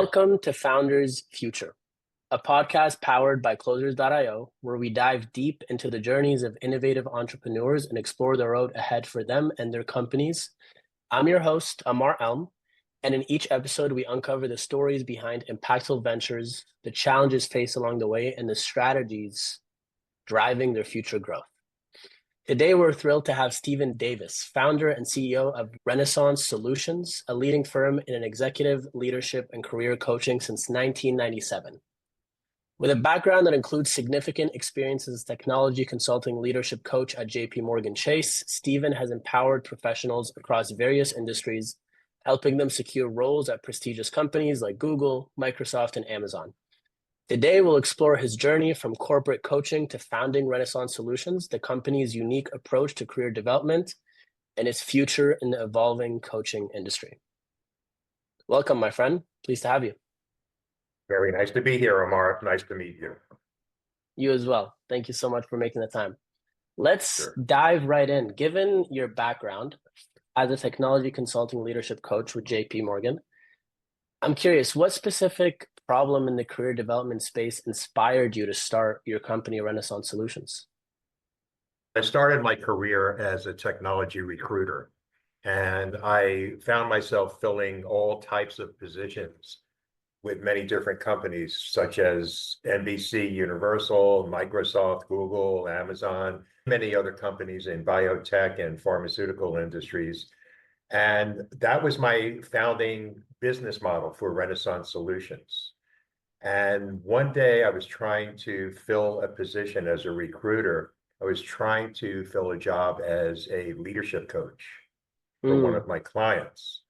Welcome to Founders Future, a podcast powered by Closers.io, where we dive deep into the journeys of innovative entrepreneurs and explore the road ahead for them and their companies. I'm your host, Amar Elm, and in each episode, we uncover the stories behind impactful ventures, the challenges faced along the way, and the strategies driving their future growth. Today, we're thrilled to have Stephen Davis, founder and CEO of Renaissance Solutions, a leading firm in executive leadership and career coaching since 1997. With a background that includes significant experience as a technology consulting leadership coach at JP Morgan Chase, Stephen has empowered professionals across various industries, helping them secure roles at prestigious companies like Google, Microsoft, and Amazon. Today, we'll explore his journey from corporate coaching to founding Renaissance Solutions, the company's unique approach to career development, and its future in the evolving coaching industry. Welcome, my friend. Pleased to have you. Very nice to be here, Amar. Nice to meet you. You as well. Thank you so much for making the time. Let's dive right in. Given your background as a technology consulting leadership coach with JP Morgan, I'm curious, what specific problem in the career development space inspired you to start your company, Renaissance Solutions? I started my career as a technology recruiter, and I found myself filling all types of positions with many different companies, such as NBC, Universal, Microsoft, Google, Amazon, many other companies in biotech and pharmaceutical industries. And that was my founding business model for Renaissance Solutions. And one day I was trying to fill a position as a recruiter. I was trying to fill a job as a leadership coach for one of my clients.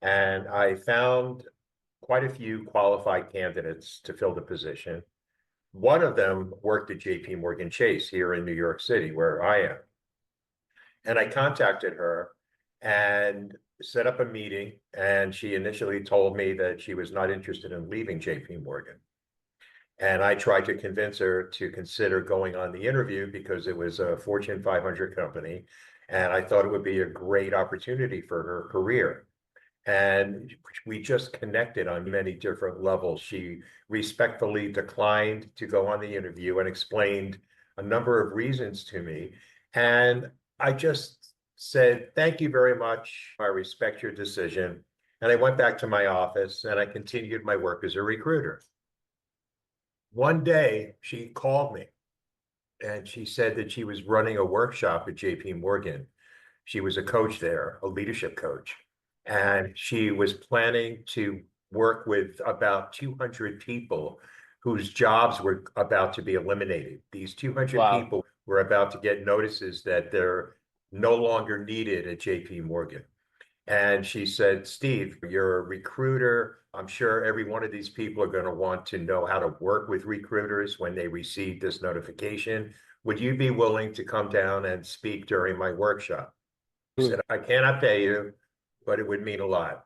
And I found quite a few qualified candidates to fill the position. One of them worked at JP Morgan Chase here in New York City, where I am. And I contacted her and set up a meeting, and she initially told me that she was not interested in leaving JP Morgan. And I tried to convince her to consider going on the interview because it was a Fortune 500 company, and I thought it would be a great opportunity for her career. And we just connected on many different levels. She respectfully declined to go on the interview and explained a number of reasons to me. And I just said, thank you very much. I respect your decision. And I went back to my office and I continued my work as a recruiter. One day she called me and she said that she was running a workshop at JP Morgan. She was a coach there, a leadership coach. And she was planning to work with about 200 people whose jobs were about to be eliminated. These 200 people were about to get notices that they're no longer needed at JP Morgan. And she said, Steve, you're a recruiter. I'm sure every one of these people are going to want to know how to work with recruiters when they receive this notification. Would you be willing to come down and speak during my workshop? I said, I cannot pay you, but it would mean a lot.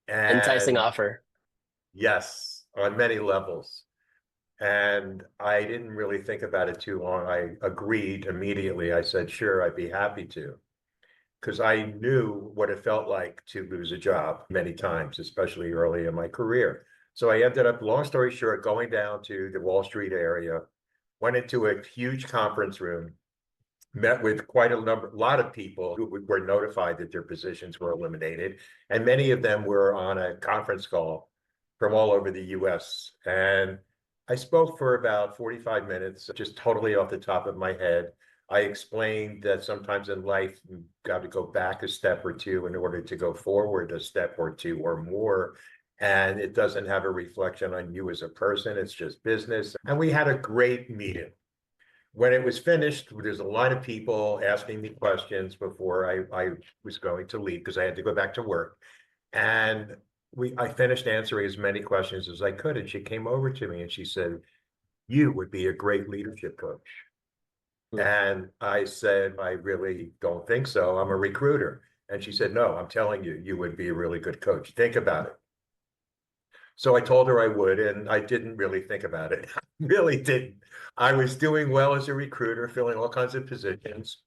And enticing offer. Yes, on many levels. And I didn't really think about it too long. I agreed immediately. I said, sure, I'd be happy to. Because I knew what it felt like to lose a job many times, especially early in my career. So I ended up, long story short, going down to the Wall Street area, went into a huge conference room, met with quite a lot of people who were notified that their positions were eliminated. And many of them were on a conference call from all over the US. And I spoke for about 45 minutes, just totally off the top of my head. I explained that sometimes in life, you've got to go back a step or two in order to go forward a step or two or more. And it doesn't have a reflection on you as a person. It's just business. And we had a great meeting. When it was finished, there's a lot of people asking me questions before I was going to leave because I had to go back to work. And I finished answering as many questions as I could. And she came over to me and she said, you would be a great leadership coach. And I said, I really don't think so. I'm a recruiter. And she said, no, I'm telling you, you would be a really good coach. Think about it. So I told her I would, and I didn't really think about it. Really didn't. I was doing well as a recruiter, filling all kinds of positions.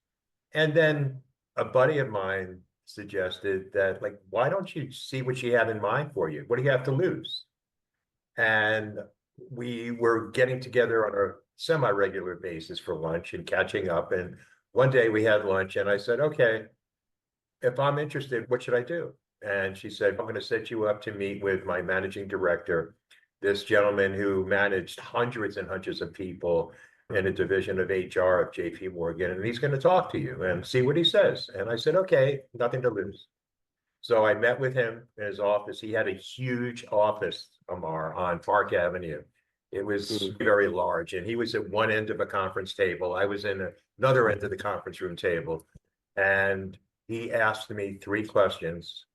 And then a buddy of mine suggested that, like, why don't you see what she had in mind for you? What do you have to lose? And we were getting together on a semi-regular basis for lunch and catching up. And one day we had lunch and I said, okay, if I'm interested, what should I do? And she said, I'm going to set you up to meet with my managing director, this gentleman who managed hundreds and hundreds of people in a division of HR of JP Morgan, and he's going to talk to you and see what he says. And I said, okay, nothing to lose. So I met with him in his office. He had a huge office, Amar, on Park Avenue. It was very large, and he was at one end of a conference table. I was in another end of the conference room table, and he asked me 3 questions.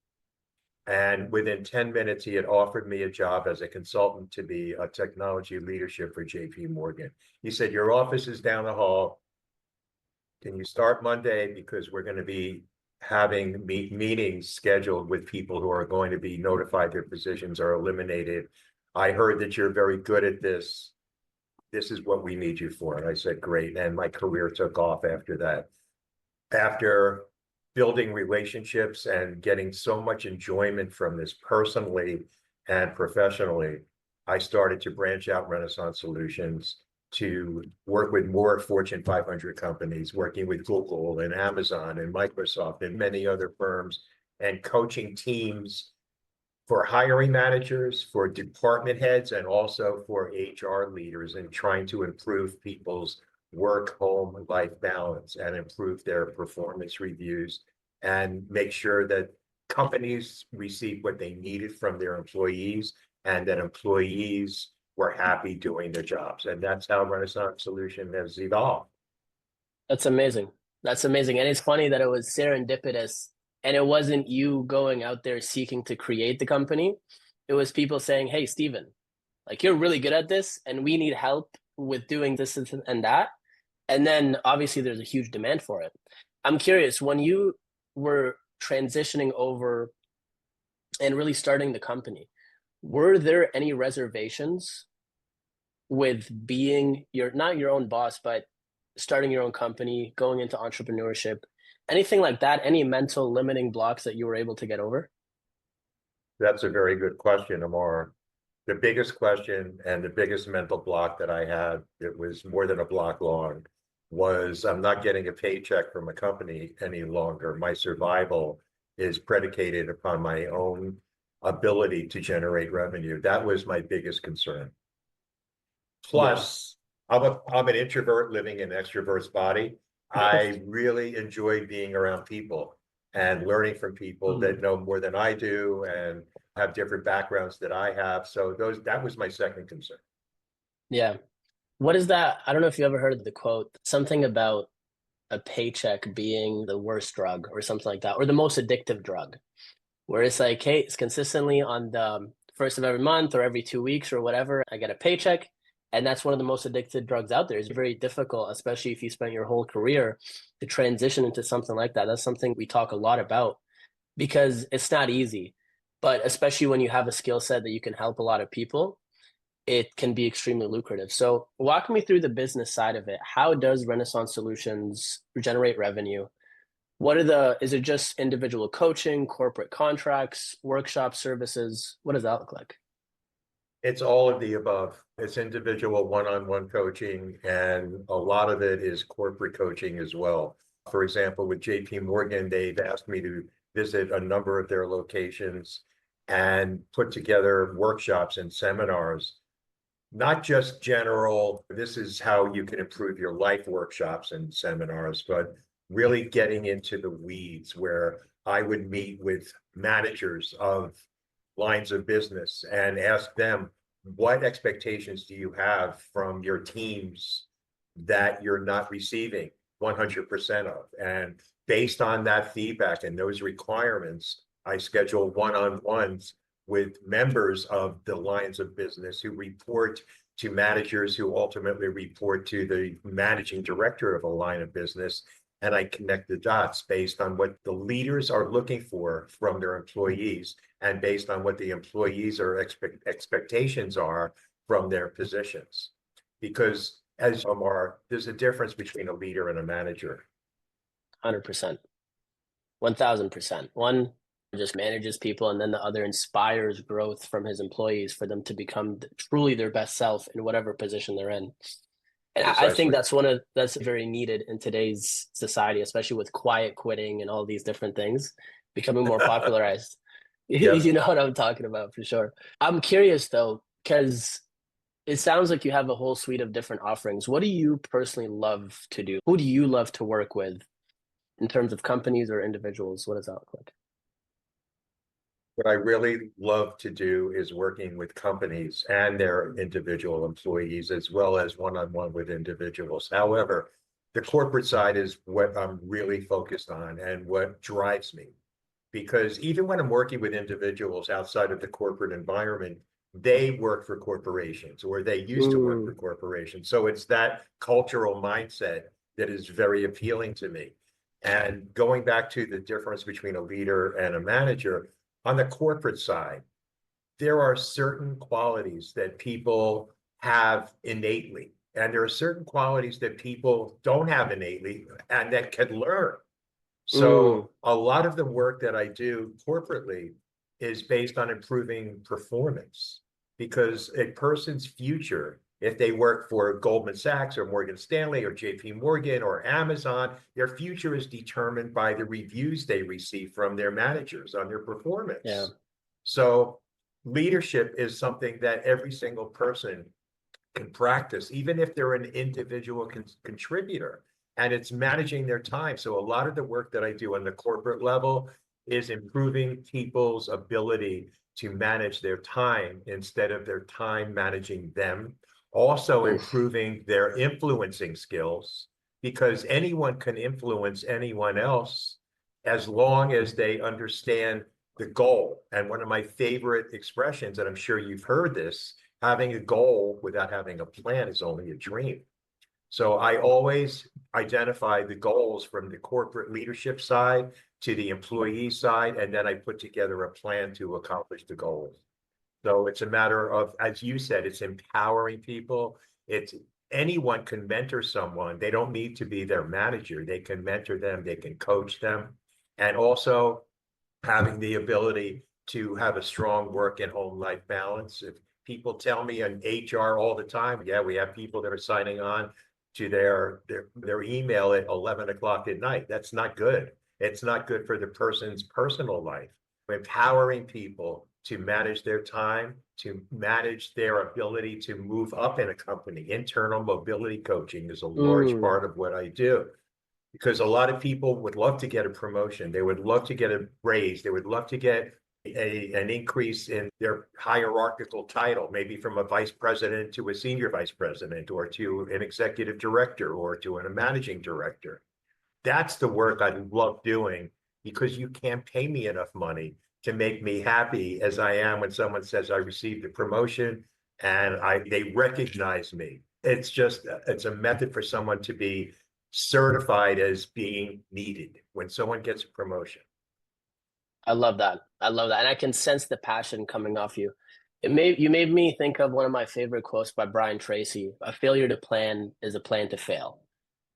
And within 10 minutes, he had offered me a job as a consultant to be a technology leadership for JP Morgan. He said, your office is down the hall. Can you start Monday? Because we're going to be having meetings scheduled with people who are going to be notified their positions are eliminated. I heard that you're very good at this. This is what we need you for. And I said, great. And my career took off after that. After building relationships and getting so much enjoyment from this personally and professionally, I started to branch out Renaissance Solutions to work with more Fortune 500 companies, working with Google and Amazon and Microsoft and many other firms, and coaching teams for hiring managers, for department heads, and also for HR leaders, and trying to improve people's work-home life balance and improve their performance reviews and make sure that companies received what they needed from their employees and that employees were happy doing their jobs. And that's how Renaissance Solution has evolved. That's amazing. That's amazing. And it's funny that it was serendipitous and it wasn't you going out there seeking to create the company. It was people saying, hey, Steven, like you're really good at this and we need help with doing this and that. And then obviously there's a huge demand for it. I'm curious, when you were transitioning over and really starting the company, were there any reservations with being not your own boss, but starting your own company, going into entrepreneurship, anything like that, any mental limiting blocks that you were able to get over? That's a very good question, Amar. The biggest question and the biggest mental block that I had, it was more than a block long, was I'm not getting a paycheck from a company any longer. My survival is predicated upon my own ability to generate revenue. That was my biggest concern. Plus, I'm an introvert living in an extrovert's body. I really enjoy being around people and learning from people that know more than I do and have different backgrounds that I have. So that was my second concern. Yeah. What is that? I don't know if you ever heard of the quote, something about a paycheck being the worst drug or something like that, or the most addictive drug, where it's like, hey, it's consistently on the first of every month or every 2 weeks or whatever, I get a paycheck. And that's one of the most addictive drugs out there. It's very difficult, especially if you spent your whole career to transition into something like that. That's something we talk a lot about because it's not easy. But especially when you have a skill set that you can help a lot of people, it can be extremely lucrative. So walk me through the business side of it. How does Renaissance Solutions generate revenue? Is it just individual coaching, corporate contracts, workshop services? What does that look like? It's all of the above. It's individual one-on-one coaching, and a lot of it is corporate coaching as well. For example, with JP Morgan, they've asked me to visit a number of their locations and put together workshops and seminars, not just general, this is how you can improve your life workshops and seminars, but really getting into the weeds where I would meet with managers of lines of business and ask them, what expectations do you have from your teams that you're not receiving 100% of? And based on that feedback and those requirements, I schedule one-on-ones with members of the lines of business who report to managers who ultimately report to the managing director of a line of business. And I connect the dots based on what the leaders are looking for from their employees and based on what the employees' expectations are from their positions. Because as Amar, there's a difference between a leader and a manager. 100%. 1000%. One just manages people, and then the other inspires growth from his employees for them to become truly their best self in whatever position they're in. And I think Precisely. that's very needed in today's society, especially with quiet quitting and all these different things becoming more popularized. Yep. You know what I'm talking about for sure. I'm curious though, because it sounds like you have a whole suite of different offerings. What do you personally love to do? Who do you love to work with in terms of companies or individuals? What does that look like? What I really love to do is working with companies and their individual employees, as well as one-on-one with individuals. However, the corporate side is what I'm really focused on and what drives me. Because even when I'm working with individuals outside of the corporate environment, they work for corporations or they used to work for Mm, corporations. So it's that cultural mindset that is very appealing to me. And going back to the difference between a leader and a manager, on the corporate side, there are certain qualities that people have innately, and there are certain qualities that people don't have innately and that can learn. mm, So a lot of the work that I do corporately is based on improving performance because a person's future, if they work for Goldman Sachs or Morgan Stanley or JP Morgan or Amazon, their future is determined by the reviews they receive from their managers on their yeah. performance. So leadership is something that every single person can practice, even if they're an individual contributor, and it's managing their time. So a lot of the work that I do on the corporate level is improving people's ability to manage their time instead of their time managing them. Also Oof. improving their influencing skills because anyone can influence anyone else as long as they understand the goal. And one of my favorite expressions, and I'm sure you've heard this, having a goal without having a plan is only a dream. So I always identify the goals from the corporate leadership side to the employee side, and then I put together a plan to accomplish the goals. So it's a matter of, as you said, it's empowering people. It's anyone can mentor someone. They don't need to be their manager. They can mentor them, they can coach them, and also having the ability to have a strong work and home life balance. If people tell me in HR all the time, yeah, we have people that are signing on to their email at 11 o'clock at night. That's not good. It's not good for the person's personal life. Empowering people to manage their time, to manage their ability to move up in a company. Internal mobility coaching is a large Mm, part of what I do because a lot of people would love to get a promotion. They would love to get a raise. They would love to get an increase in their hierarchical title, maybe from a vice president to a senior vice president or to an executive director or to a managing director. That's the work I love doing because you can't pay me enough money to make me happy as I am when someone says I received a promotion and they recognize me. It's a method for someone to be certified as being needed when someone gets a promotion. I love that. I love that. And I can sense the passion coming off you. You made me think of one of my favorite quotes by Brian Tracy. A failure to plan is a plan to fail.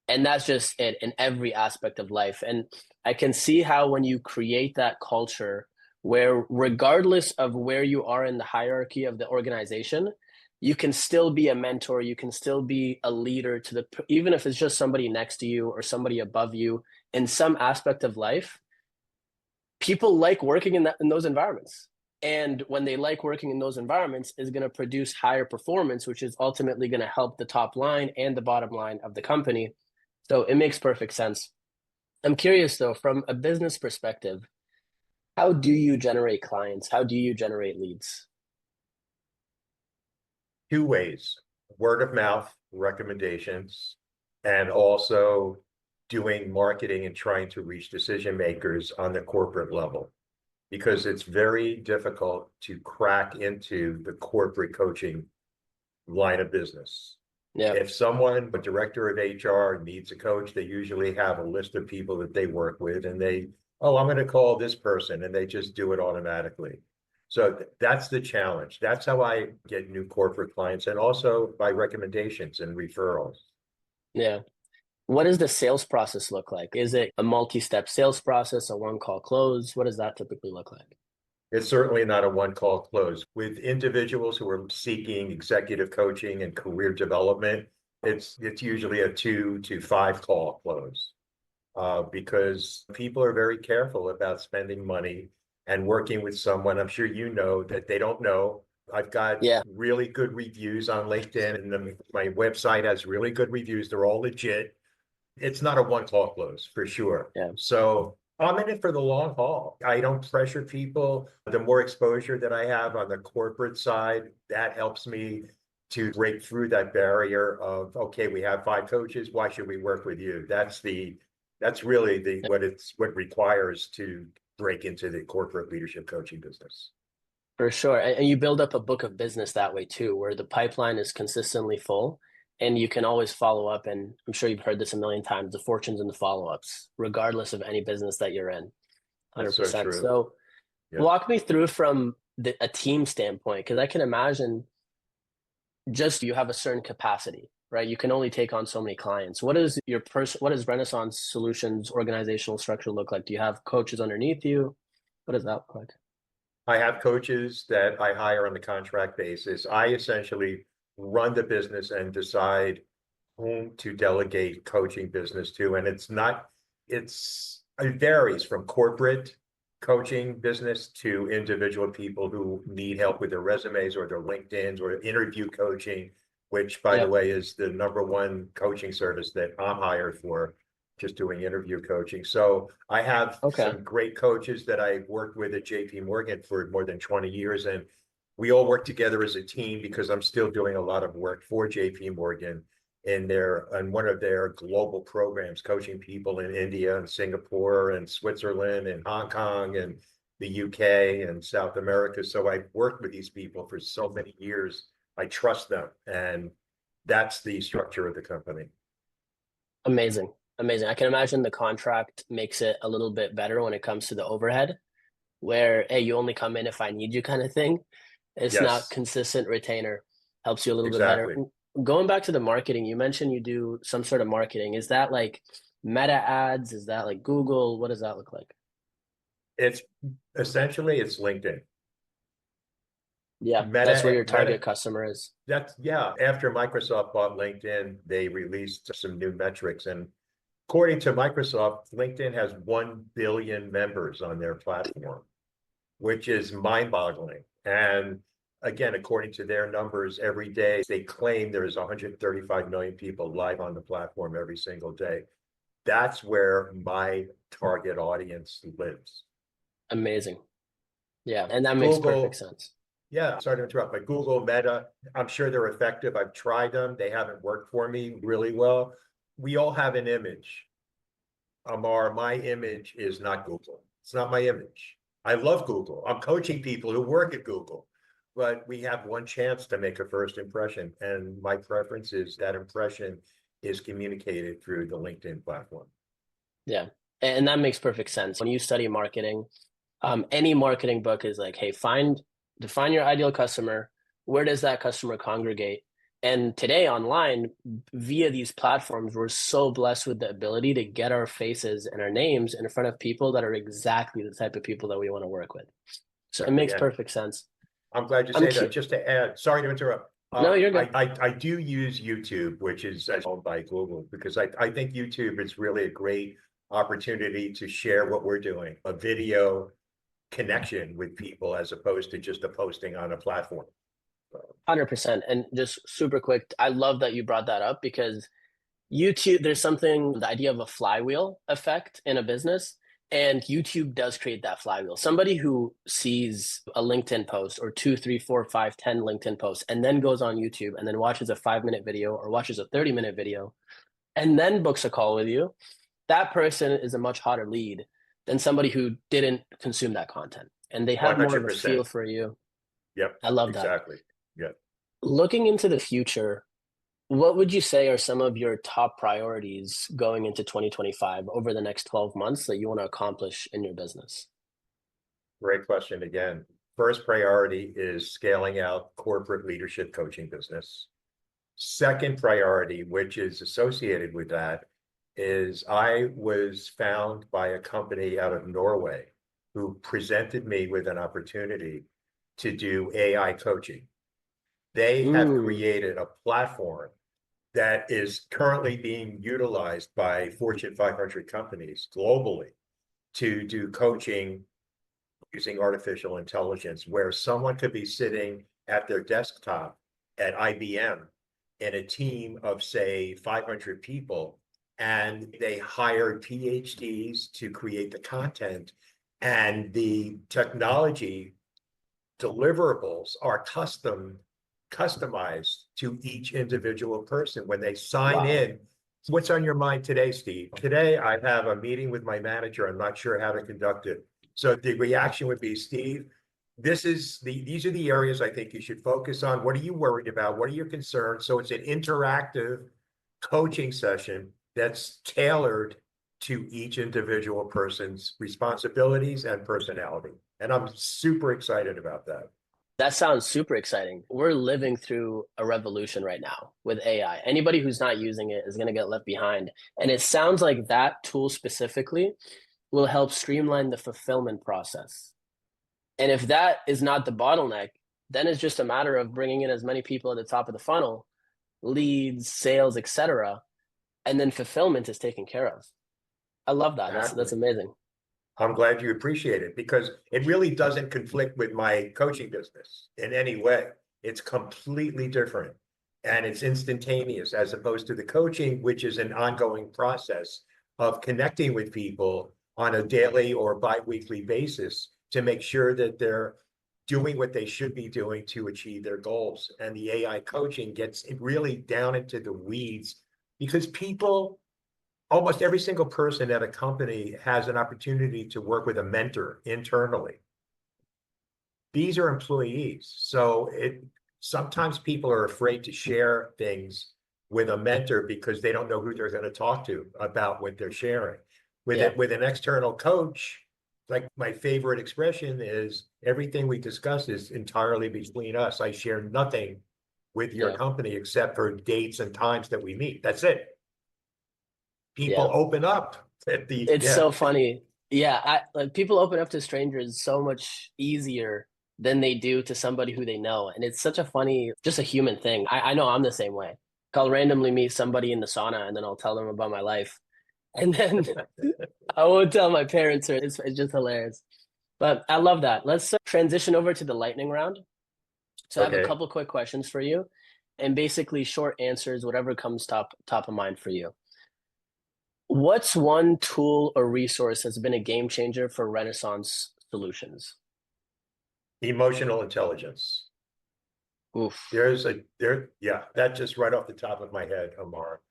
And that's just it in every aspect of life. And I can see how when you create that culture where regardless of where you are in the hierarchy of the organization, you can still be a mentor, you can still be a leader to the even if it's just somebody next to you or somebody above you in some aspect of life. People like working in those environments. And when they like working in those environments is going to produce higher performance, which is ultimately going to help the top line and the bottom line of the company. So it makes perfect sense. I'm curious though, from a business perspective, how do you generate clients? How do you generate leads? Two ways, word of mouth recommendations, and also doing marketing and trying to reach decision makers on the corporate level because it's very difficult to crack into the corporate coaching line of business. Yeah, If someone, a director of HR needs a coach, they usually have a list of people that they work with and oh, I'm going to call this person and they just do it automatically. So that's the challenge. That's how I get new corporate clients and also by recommendations and referrals. yeah. What does the sales process look like? Is it a multi-step sales process, a one-call close? What does that typically look like? It's certainly not a one-call close. With individuals who are seeking executive coaching and career development, it's usually a 2 to 5 call close. Because people are very careful about spending money and working with someone. I'm sure you know that they don't know. I've got Yeah, really good reviews on LinkedIn, and my website has really good reviews. They're all legit. It's not a one call close for sure. yeah, So I'm in it for the long haul. I don't pressure people. The more exposure that I have on the corporate side, that helps me to break through that barrier of, okay, we have 5 coaches. Why should we work with you? That's really what requires to break into the corporate leadership coaching business. for sure. And you build up a book of business that way too, where the pipeline is consistently full and you can always follow up. And I'm sure you've heard this a million times, the fortunes and the follow-ups, regardless of any business that you're in. That's so 100%. true. So Yeah. walk me through from a team standpoint, because I can imagine just you have a certain capacity, right? You can only take on so many clients. What does Renaissance Solutions organizational structure look like? Do you have coaches underneath you? What does that look like? I have coaches that I hire on the contract basis. I essentially run the business and decide whom to delegate coaching business to. And it varies from corporate coaching business to individual people who need help with their resumes or their LinkedIn's or interview coaching, which, by the Yep. way, is the #1 coaching service that I'm hired for, just doing interview coaching. So I have Okay. some great coaches that I worked with at JP Morgan for more than 20 years. And we all work together as a team because I'm still doing a lot of work for JP Morgan in one of their global programs, coaching people in India and Singapore and Switzerland and Hong Kong and the UK and South America. So I've worked with these people for so many years. I trust them. And that's the structure of the company. Amazing. Amazing. I can imagine the contract makes it a little bit better when it comes to the overhead, where, hey, you only come in if I need you kind of thing. It's not Yes, consistent retainer, helps you a little bit better. exactly. Going back to the marketing, you mentioned you do some sort of marketing. Is that like Meta ads? Is that like Google? What does that look like? It's it's LinkedIn. Yeah, that's where your Meta, target customer is. yeah. After Microsoft bought LinkedIn, they released some new metrics. And according to Microsoft, LinkedIn has 1 billion members on their platform, which is mind-boggling. And again, according to their numbers, every day they claim there's 135 million people live on the platform every single day. That's where my target audience lives. Amazing. Yeah, and that makes perfect Google, sense. yeah, sorry to interrupt, but Google, Meta, I'm sure they're effective. I've tried them. They haven't worked for me really well. We all have an image. Amar, my image is not Google. It's not my image. I love Google. I'm coaching people who work at Google, but we have one chance to make a first impression. And my preference is that impression is communicated through the LinkedIn platform. Yeah, and that makes perfect sense. When you study marketing, any marketing book is like, hey, define your ideal customer. Where does that customer congregate? And today online, via these platforms, we're so blessed with the ability to get our faces and our names in front of people that are exactly the type of people that we want to work with. So it makes Again, perfect sense. I'm glad you I'm say that. Just to add, sorry to interrupt. No, you're good. I do use YouTube, which is owned by Google, because I think YouTube is really a great opportunity to share what we're doing, a video connection with people as opposed to just a posting on a platform. 100%. And just super quick, I love that you brought that up because YouTube, there's something, the idea of a flywheel effect in a business, and YouTube does create that flywheel. Somebody who sees a LinkedIn post or 2, 3, 4, 5, 10 LinkedIn posts, and then goes on YouTube and then watches a 5-minute video or watches a 30-minute video, and then books a call with you, that person is a much hotter lead than somebody who didn't consume that content. And they have more of a 100%. feel for you. Yep, I love that. exactly. Yeah. Looking into the future, what would you say are some of your top priorities going into 2025 over the next 12 months that you want to accomplish in your business? Great question again. First priority is scaling out corporate leadership coaching business. Second priority, which is associated with that, is I was found by a company out of Norway who presented me with an opportunity to do AI coaching. They have Mm, created a platform that is currently being utilized by Fortune 500 companies globally to do coaching using artificial intelligence, where someone could be sitting at their desktop at IBM in a team of, say, 500 people, and they hired PhDs to create the content, and the technology deliverables are customized to each individual person when they sign wow. in. What's on your mind today, Steve? Today, I have a meeting with my manager. I'm not sure how to conduct it. So the reaction would be, Steve, these are the areas I think you should focus on. What are you worried about? What are your concerns? So it's an interactive coaching session that's tailored to each individual person's responsibilities and personality. And I'm super excited about that. That sounds super exciting. We're living through a revolution right now with AI. Anybody who's not using it is going to get left behind. And it sounds like that tool specifically will help streamline the fulfillment process. And if that is not the bottleneck, then it's just a matter of bringing in as many people at the top of the funnel, leads, sales, etc., and then fulfillment is taken care of. I love that. That's Exactly. amazing. I'm glad you appreciate it because it really doesn't conflict with my coaching business in any way. It's completely different and it's instantaneous as opposed to the coaching, which is an ongoing process of connecting with people on a daily or bi-weekly basis to make sure that they're doing what they should be doing to achieve their goals. And the AI coaching gets really down into the weeds because people, almost every single person at a company has an opportunity to work with a mentor internally. These are employees. So sometimes people are afraid to share things with a mentor because they don't know who they're going to talk to about what they're sharing. Yeah. With an external coach, like my favorite expression is everything we discuss is entirely between us. I share nothing with your Yeah. company except for dates and times that we meet. That's it. People Yeah. open up at the, It's yeah. so funny. Yeah, like people open up to strangers so much easier than they do to somebody who they know. And it's such a funny, just a human thing. I know I'm the same way. I'll randomly meet somebody in the sauna and then I'll tell them about my life. And then I won't tell my parents, or it's just hilarious. But I love that. Let's transition over to the lightning round. So I have a Okay. couple quick questions for you and basically short answers, whatever comes top of mind for you. What's one tool or resource that's been a game changer for Renaissance solutions? Emotional intelligence. Oof. Yeah, that just right off the top of my head, Amar.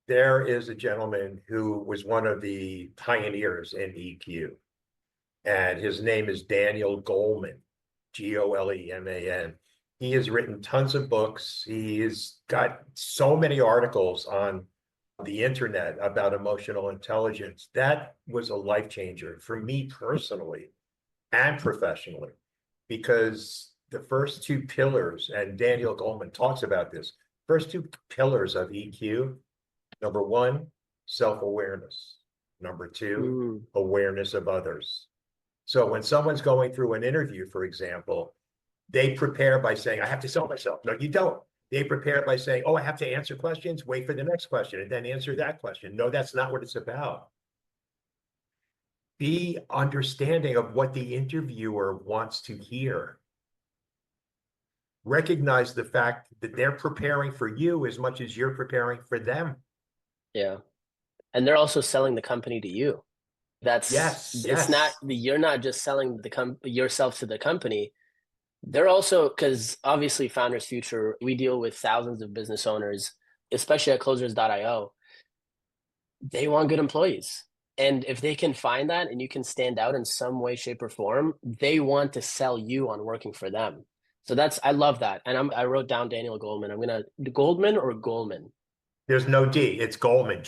There is a gentleman who was one of the pioneers in EQ, and his name is Daniel Goleman, Goleman. He has written tons of books. He has got so many articles on the internet about emotional intelligence. That was a life changer for me personally and professionally, because the first two pillars, and Daniel Goleman talks about this, first two pillars of EQ, number one, self-awareness. Number two, Mm, awareness of others. So when someone's going through an interview, for example, they prepare by saying, I have to sell myself. No, you don't. They prepare by saying, oh, I have to answer questions, wait for the next question, and then answer that question. No, that's not what it's about. Be understanding of what the interviewer wants to hear. Recognize the fact that they're preparing for you as much as you're preparing for them. yeah. And they're also selling the company to you. Yes, It's not, yes. you're not just selling yourself to the company. They're also, because obviously Founders Future, we deal with thousands of business owners, especially at closers.io. They want good employees. And if they can find that and you can stand out in some way, shape, or form, they want to sell you on working for them. So I love that. And I wrote down Daniel Goldman. Goldman or Goldman? There's no D. It's Goleman,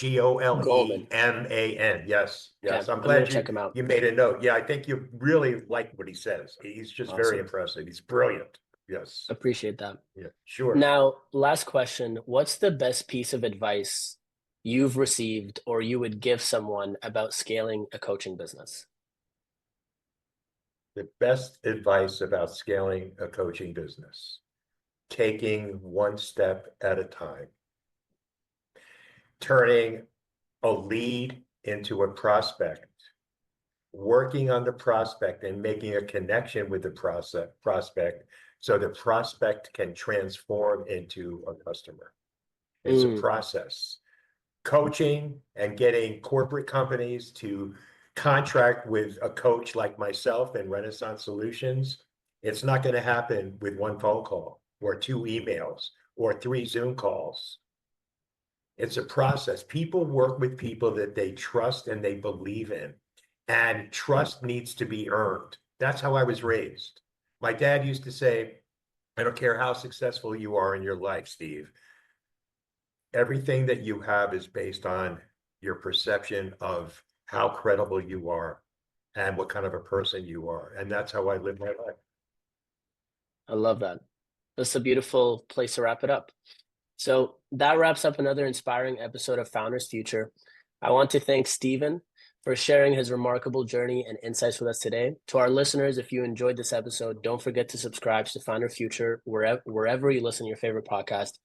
Goldman. Goleman. Yes, Okay. yes. I'm I'm going glad to check him out. you made a note. Yeah, I think you really like what he says. He's just very Awesome. impressive. He's brilliant. Yes. Appreciate that. Yeah, sure. Now, last question. What's the best piece of advice you've received or you would give someone about scaling a coaching business? The best advice about scaling a coaching business, taking one step at a time, turning a lead into a prospect, working on the prospect and making a connection with the prospect so the prospect can transform into a customer. It's a process. Coaching and getting corporate companies to contract with a coach like myself and Renaissance Solutions, it's not going to happen with one phone call or two emails or three Zoom calls. It's a process. People work with people that they trust and they believe in, and trust needs to be earned. That's how I was raised. My dad used to say, I don't care how successful you are in your life, Steve, everything that you have is based on your perception of how credible you are and what kind of a person you are. And that's how I live my life. I love that. That's a beautiful place to wrap it up. So that wraps up another inspiring episode of Founders Future. I want to thank Stephen for sharing his remarkable journey and insights with us today. To our listeners, if you enjoyed this episode, don't forget to subscribe to Founder Future wherever you listen to your favorite podcast.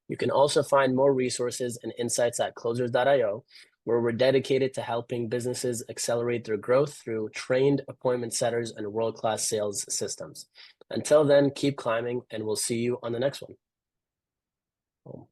You can also find more resources and insights at closers.io, where we're dedicated to helping businesses accelerate their growth through trained appointment setters and world-class sales systems. Until then, keep climbing, and we'll see you on the next one.